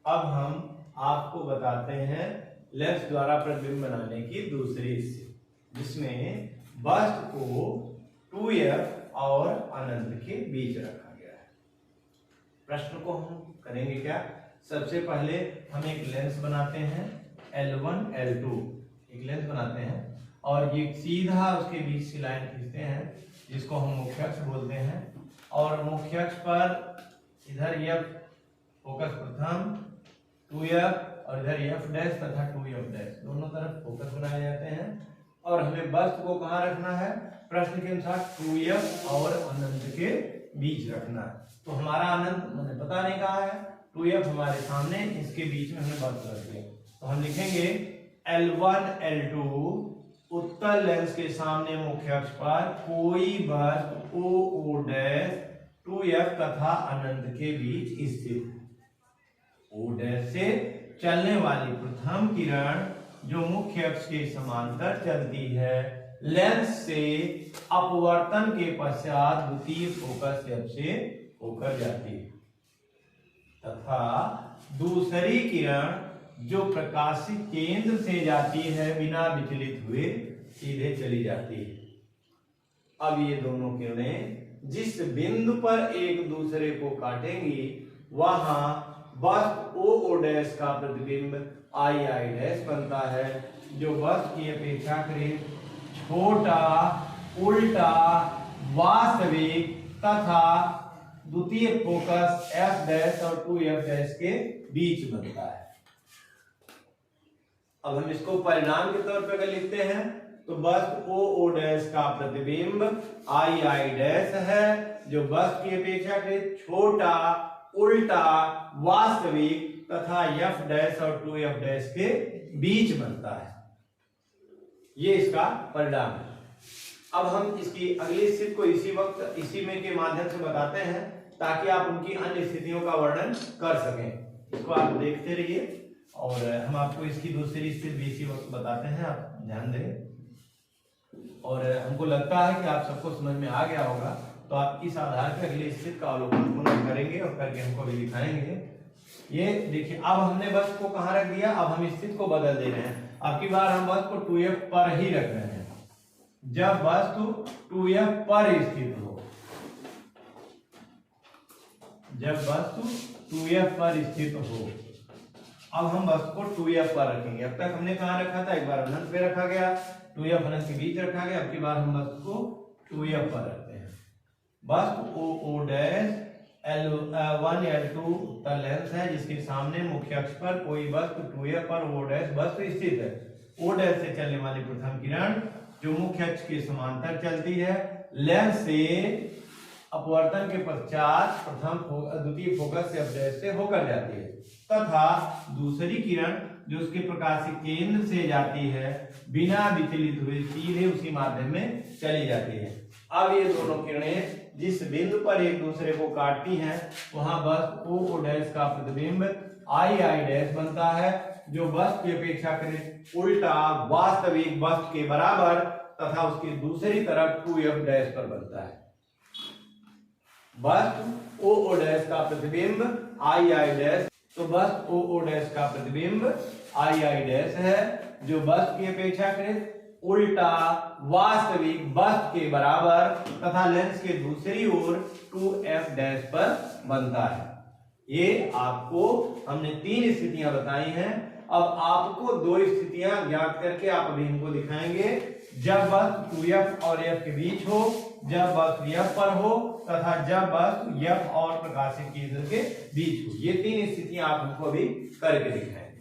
अब हम आपको बताते हैं लेंस द्वारा प्रतिबिंब बनाने की दूसरी स्थिति, जिसमें वस्तु को 2f और अनंत के बीच रखा गया है। प्रश्न को हम करेंगे क्या? सबसे पहले हम एक लेंस बनाते हैं L1 L2, एक लेंस बनाते हैं और ये सीधा उसके बीच से लाइन खींचते हैं जिसको हम मुख्य अक्ष बोलते हैं। और मुख्य अक्ष पर इधर f फोकस प्रथम 2f और इधर f डैश तथा 2f डैश दोनों तरफ फोकस बनाए जाते हैं। और हमें वस्तु को कहाँ रखना है? प्रश्न के अनुसार 2f और अनंत के बीच रखना है। तो हमारा अनंत मैंने पता नहीं कहा है, 2f हमारे सामने, इसके बीच में हमने वस्तु रख दिया। तो हम लिखेंगे L1 L2 उत्तल लेंस के सामने मुख्य अक्ष पर कोई वस्तु O डैश 2f तथा अनंत के बीच स्थित है। O डैश से चलने वाली प्रथम किरण जो मुख्य अक्ष के समांतर चलती है, लेंस से अपवर्तन के पश्चात द्वितीय फोकस f से होकर जाती है तथा दूसरी किरण जो प्रकाशित केंद्र से जाती है बिना विचलित हुए सीधे चली जाती है। अब ये दोनों किरणें जिस बिंदु पर एक दूसरे को काटेंगी वहां वस्तु O डैश का प्रतिबिंब I डैश बनता है, जो वस्तु की अपेक्षाकृत छोटा, उल्टा, वास्तविक तथा द्वितीय फोकस F डैश और 2F डैश के बीच बनता है। अब हम इसको परिणाम के तौर पर अगर लिखते हैं तो वस्तु O डैश का प्रतिबिंब I डैश है, जो वस्तु की अपेक्षाकृत छोटा, उल्टा, वास्तविक तथा F डैश और 2F डैश के बीच बनता है। ये इसका परिणाम है। अब हम इसकी अगली स्थिति को इसी वक्त इसी में के माध्यम से बताते हैं ताकि आप उनकी अन्य स्थितियों का वर्णन कर सकें। इसको आप देखते रहिए और हम आपको इसकी दूसरी स्थिति भी इसी वक्त बताते हैं, आप ध्यान दें। और हमको लगता है कि आप सबको समझ में आ गया होगा, तो आप इस आधार पर अगली स्थिति का अवलोकन पुनः करेंगे और करके हमको भी दिखाएंगे। ये देखिए, अब हमने वस्तु को कहाँ रख दिया, अब हम स्थिति को बदल दे रहे हैं। अब की बार हम वस्तु को 2f पर ही रख रहे हैं। जब वस्तु 2f पर स्थित हो, जब वस्तु 2f पर स्थित हो, अब हम वस्तु को 2f पर रखेंगे। अब तक हमने कहाँ रखा था? एक बार अनंत पे रखा गया, 2f अनंत के बीच रखा गया। अब की बार हम वस्तु को 2f पर रखते हैं। वस्तु O डैश L1 L2 उत्तल लेंस है जिसके सामने मुख्य अक्ष पर कोई वस्तु 2f पर O डैश वस्तु स्थित है। O डैश से चलने वाली प्रथम किरण जो मुख्य अक्ष के समांतर चलती है, लेंस से अपवर्तन के पश्चात द्वितीय फोकस से F डैश से होकर जाती है तथा दूसरी किरण जो उसके प्रकाशित केंद्र से जाती है बिना विचलित हुए सीधे उसी माध्यम में चली जाती है। अब ये दोनों किरणें जिस बिंदु पर एक दूसरे को काटती हैं वहां वस्तु O डैश का प्रतिबिंब I डैश बनता है, जो वस्तु की अपेक्षाकृत उल्टा, वास्तविक वस्तु के बराबर तथा उसकी दूसरी तरफ 2F डैश पर बनता है। वस्तु O डैश का प्रतिबिंब I डैश, तो वस्तु O डैश का प्रतिबिंब I डैश है, जो वस्तु की अपेक्षाकृत उल्टा, वास्तविक वस्तु के बराबर तथा लेंस के दूसरी ओर 2F डैश पर बनता है। ये आपको हमने 3 स्थितियां बताई हैं। अब आपको 2 स्थितियां ज्ञात करके आप अभी इनको दिखाएंगे। जब वस्तु 2F और F के बीच हो, जब वस्तु F पर हो तथा जब वस्तु F और प्रकाशित केंद्र के बीच हो। ये 3 स्थितियां आप हमको अभी करके दिखाएंगे।